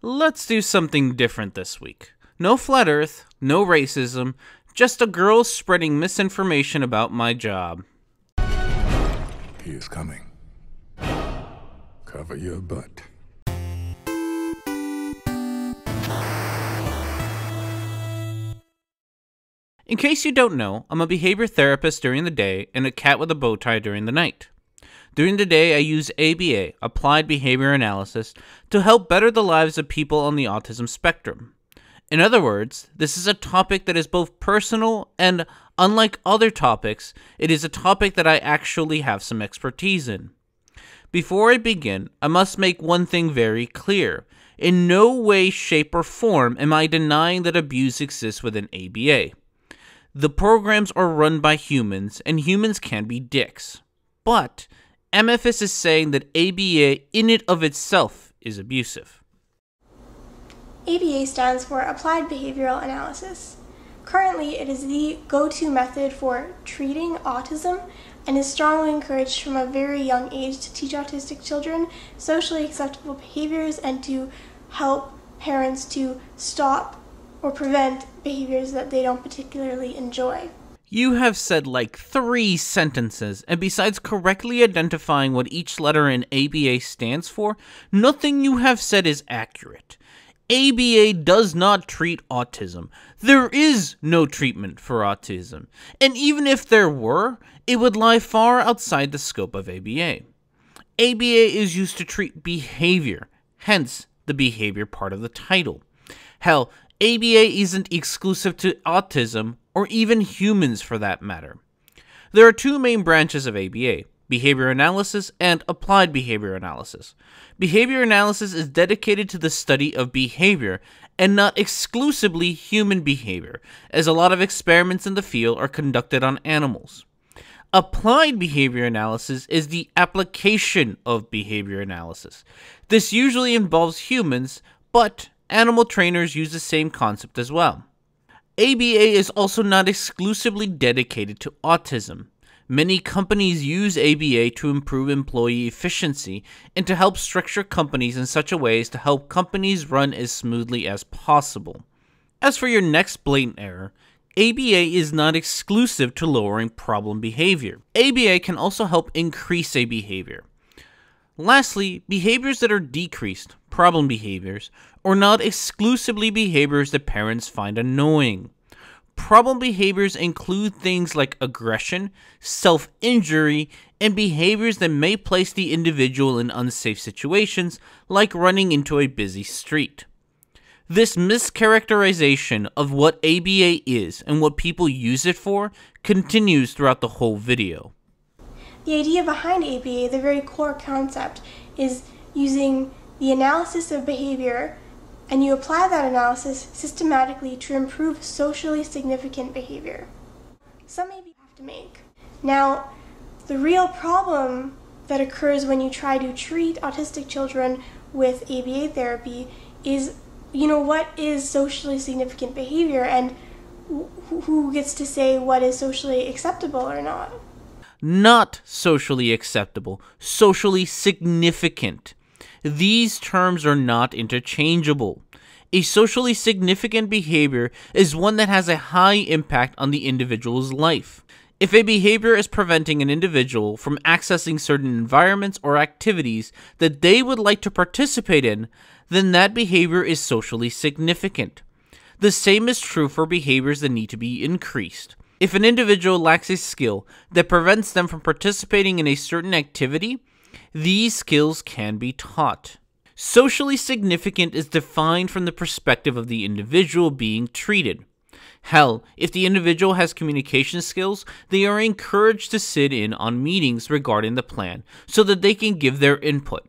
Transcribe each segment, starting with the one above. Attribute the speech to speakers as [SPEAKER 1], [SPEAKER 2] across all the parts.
[SPEAKER 1] Let's do something different this week. No flat earth, no racism, just a girl spreading misinformation about my job.
[SPEAKER 2] He is coming. Cover your butt.
[SPEAKER 1] In case you don't know, I'm a behavior therapist during the day and a cat with a bow tie during the night. During the day, I use ABA, Applied Behavior Analysis, to help better the lives of people on the autism spectrum. In other words, this is a topic that is both personal and, unlike other topics, it is a topic that I actually have some expertise in. Before I begin, I must make one thing very clear. In no way, shape, or form am I denying that abuse exists within ABA. The programs are run by humans, and humans can be dicks. But Amythest is saying that ABA in and of itself is abusive.
[SPEAKER 3] ABA stands for Applied Behavioral Analysis. Currently, it is the go-to method for treating autism and is strongly encouraged from a very young age to teach autistic children socially acceptable behaviors and to help parents to stop or prevent behaviors that they don't particularly enjoy.
[SPEAKER 1] You have said like 3 sentences, and besides correctly identifying what each letter in ABA stands for, nothing you have said is accurate. ABA does not treat autism. There is no treatment for autism. And even if there were, it would lie far outside the scope of ABA. ABA is used to treat behavior, hence the behavior part of the title. Hell, ABA isn't exclusive to autism, or even humans for that matter. There are 2 main branches of ABA, behavior analysis and applied behavior analysis. Behavior analysis is dedicated to the study of behavior, and not exclusively human behavior, as a lot of experiments in the field are conducted on animals. Applied behavior analysis is the application of behavior analysis. This usually involves humans, but animal trainers use the same concept as well. ABA is also not exclusively dedicated to autism. Many companies use ABA to improve employee efficiency and to help structure companies in such a way as to help companies run as smoothly as possible. As for your next blatant error, ABA is not exclusive to lowering problem behavior. ABA can also help increase a behavior. Lastly, behaviors that are decreased, problem behaviors, are not exclusively behaviors that parents find annoying. Problem behaviors include things like aggression, self-injury, and behaviors that may place the individual in unsafe situations, like running into a busy street. This mischaracterization of what ABA is and what people use it for continues throughout the whole video.
[SPEAKER 3] The idea behind ABA, the very core concept, is using the analysis of behavior, and you apply that analysis systematically to improve socially significant behavior. Some maybe you have to make. Now, the real problem that occurs when you try to treat autistic children with ABA therapy is, what is socially significant behavior, and who gets to say what is socially acceptable or not?
[SPEAKER 1] Not socially acceptable, socially significant. These terms are not interchangeable. A socially significant behavior is one that has a high impact on the individual's life. If a behavior is preventing an individual from accessing certain environments or activities that they would like to participate in, then that behavior is socially significant. The same is true for behaviors that need to be increased. If an individual lacks a skill that prevents them from participating in a certain activity, these skills can be taught. Socially significant is defined from the perspective of the individual being treated. Hell, if the individual has communication skills, they are encouraged to sit in on meetings regarding the plan so that they can give their input.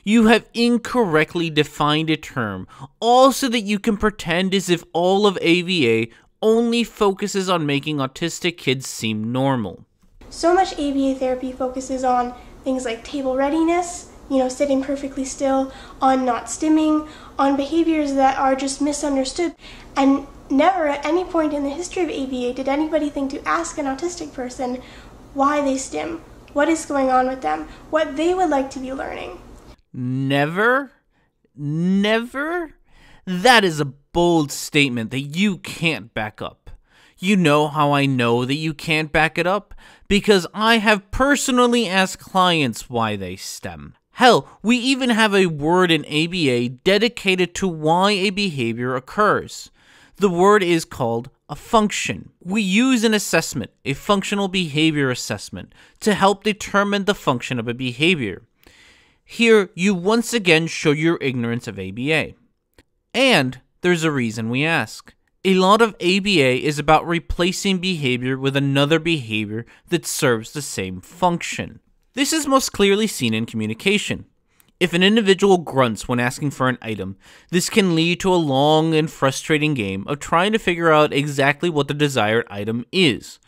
[SPEAKER 1] You have incorrectly defined a term, all so that you can pretend as if all of ABA only focuses on making autistic kids seem normal.
[SPEAKER 3] So much ABA therapy focuses on things like table readiness, sitting perfectly still, on not stimming, on behaviors that are just misunderstood. And never at any point in the history of ABA did anybody think to ask an autistic person why they stim, what is going on with them, what they would like to be learning.
[SPEAKER 1] Never? That is a bold statement that you can't back up. You know how I know that you can't back it up? Because I have personally asked clients why they stem. Hell, we even have a word in ABA dedicated to why a behavior occurs. The word is called a function. We use an assessment, a functional behavior assessment, to help determine the function of a behavior. Here, you once again show your ignorance of ABA. And there's a reason we ask. A lot of ABA is about replacing behavior with another behavior that serves the same function. This is most clearly seen in communication. If an individual grunts when asking for an item, this can lead to a long and frustrating game of trying to figure out exactly what the desired item is.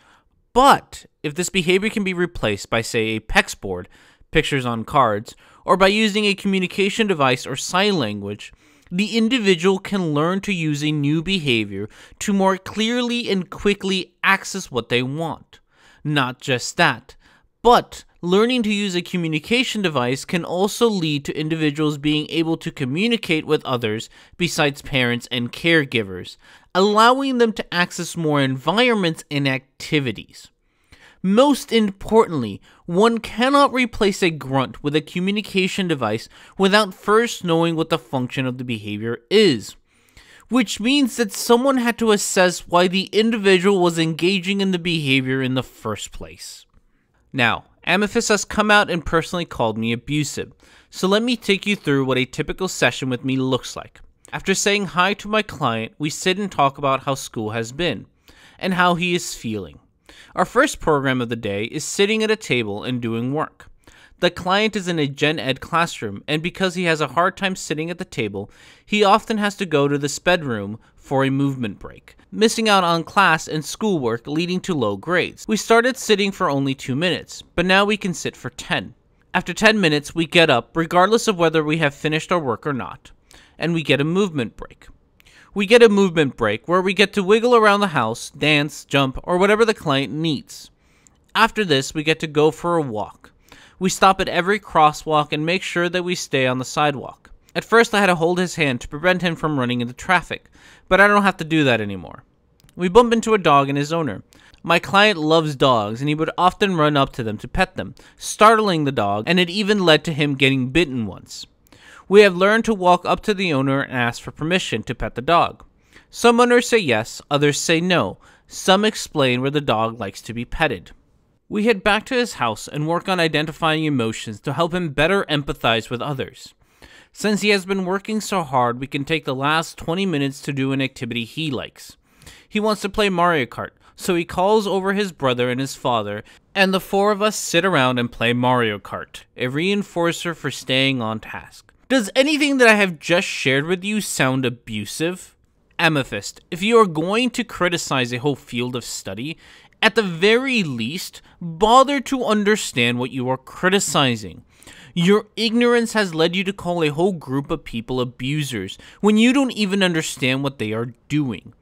[SPEAKER 1] But if this behavior can be replaced by, say, a PEX board, pictures on cards, or by using a communication device or sign language, the individual can learn to use a new behavior to more clearly and quickly access what they want. Not just that, but learning to use a communication device can also lead to individuals being able to communicate with others besides parents and caregivers, allowing them to access more environments and activities. Most importantly, one cannot replace a grunt with a communication device without first knowing what the function of the behavior is, which means that someone had to assess why the individual was engaging in the behavior in the first place. Now, Amythest has come out and personally called me abusive, so let me take you through what a typical session with me looks like. After saying hi to my client, we sit and talk about how school has been, and how he is feeling. Our first program of the day is sitting at a table and doing work. The client is in a gen ed classroom, and because he has a hard time sitting at the table, he often has to go to the sped room for a movement break, missing out on class and schoolwork leading to low grades. We started sitting for only 2 minutes, but now we can sit for 10. After 10 minutes, we get up regardless of whether we have finished our work or not, and we get a movement break. We get a movement break where we get to wiggle around the house, dance, jump, or whatever the client needs. After this, we get to go for a walk. We stop at every crosswalk and make sure that we stay on the sidewalk. At first, I had to hold his hand to prevent him from running into traffic, but I don't have to do that anymore. We bump into a dog and his owner. My client loves dogs, and he would often run up to them to pet them, startling the dog, and it even led to him getting bitten once. We have learned to walk up to the owner and ask for permission to pet the dog. Some owners say yes, others say no. Some explain where the dog likes to be petted. We head back to his house and work on identifying emotions to help him better empathize with others. Since he has been working so hard, we can take the last 20 minutes to do an activity he likes. He wants to play Mario Kart, so he calls over his brother and his father, and the four of us sit around and play Mario Kart, a reinforcer for staying on task. Does anything that I have just shared with you sound abusive? Amythest, if you are going to criticize a whole field of study, at the very least, bother to understand what you are criticizing. Your ignorance has led you to call a whole group of people abusers when you don't even understand what they are doing.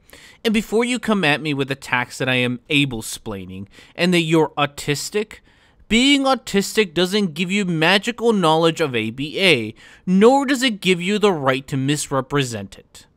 [SPEAKER 1] And before you come at me with attacks that I am able-splaining and that you're autistic, being autistic doesn't give you magical knowledge of ABA, nor does it give you the right to misrepresent it.